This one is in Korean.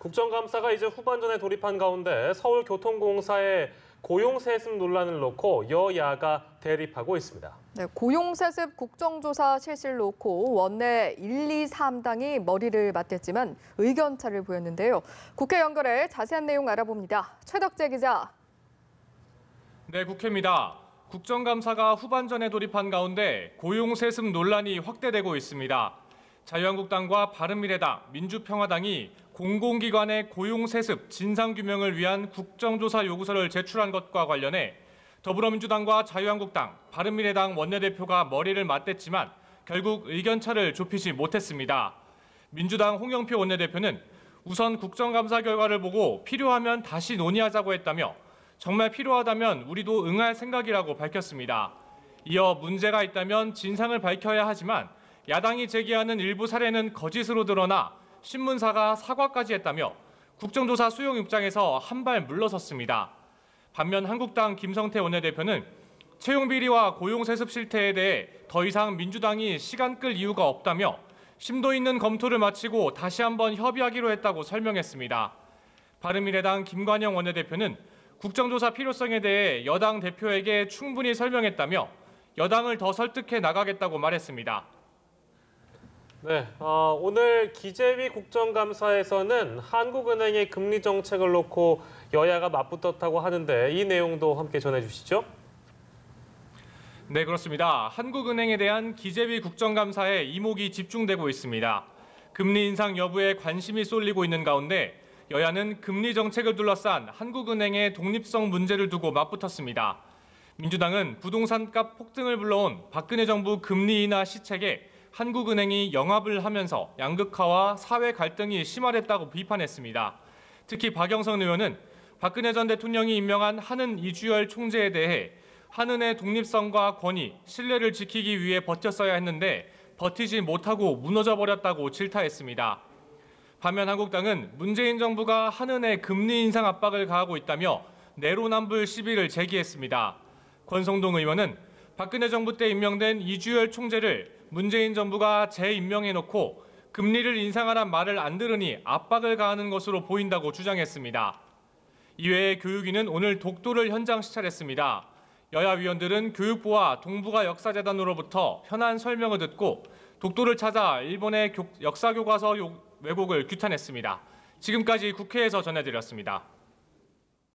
국정감사가 이제 후반전에 돌입한 가운데 서울교통공사의 고용세습 논란을 놓고 여야가 대립하고 있습니다. 네, 고용세습 국정조사 실시를 놓고 원내 1, 2, 3당이 머리를 맞댔지만 의견차를 보였는데요. 국회 연결해 자세한 내용 알아봅니다. 최덕재 기자. 네, 국회입니다. 국정감사가 후반전에 돌입한 가운데 고용세습 논란이 확대되고 있습니다. 자유한국당과 바른미래당, 민주평화당이 공공기관의 고용세습 진상규명을 위한 국정조사 요구서를 제출한 것과 관련해 더불어민주당과 자유한국당, 바른미래당 원내대표가 머리를 맞댔지만 결국 의견차를 좁히지 못했습니다. 민주당 홍영표 원내대표는 우선 국정감사 결과를 보고 필요하면 다시 논의하자고 했다며 정말 필요하다면 우리도 응할 생각이라고 밝혔습니다. 이어 문제가 있다면 진상을 밝혀야 하지만 야당이 제기하는 일부 사례는 거짓으로 드러나 신문사가 사과까지 했다며 국정조사 수용 입장에서 한 발 물러섰습니다. 반면 한국당 김성태 원내대표는 채용비리와 고용세습 실태에 대해 더 이상 민주당이 시간 끌 이유가 없다며 심도 있는 검토를 마치고 다시 한번 협의하기로 했다고 설명했습니다. 바른미래당 김관영 원내대표는 국정조사 필요성에 대해 여당 대표에게 충분히 설명했다며 여당을 더 설득해 나가겠다고 말했습니다. 네, 오늘 기재위 국정감사에서는 한국은행의 금리 정책을 놓고 여야가 맞붙었다고 하는데 이 내용도 함께 전해주시죠. 네, 그렇습니다. 한국은행에 대한 기재위 국정감사에 이목이 집중되고 있습니다. 금리 인상 여부에 관심이 쏠리고 있는 가운데 여야는 금리 정책을 둘러싼 한국은행의 독립성 문제를 두고 맞붙었습니다. 민주당은 부동산값 폭등을 불러온 박근혜 정부 금리 인하 시책에 한국은행이 영합을 하면서 양극화와 사회 갈등이 심화됐다고 비판했습니다. 특히 박영선 의원은 박근혜 전 대통령이 임명한 한은 이주열 총재에 대해 한은의 독립성과 권위, 신뢰를 지키기 위해 버텼어야 했는데 버티지 못하고 무너져 버렸다고 질타했습니다. 반면 한국당은 문재인 정부가 한은에 금리 인상 압박을 가하고 있다며 내로남불 시비를 제기했습니다. 권성동 의원은 박근혜 정부 때 임명된 이주열 총재를 문재인 정부가 재임명해놓고 금리를 인상하란 말을 안 들으니 압박을 가하는 것으로 보인다고 주장했습니다. 이외에 교육위는 오늘 독도를 현장 시찰했습니다. 여야 위원들은 교육부와 동북아 역사재단으로부터 현안 설명을 듣고 독도를 찾아 일본의 역사교과서 왜곡을 규탄했습니다. 지금까지 국회에서 전해드렸습니다.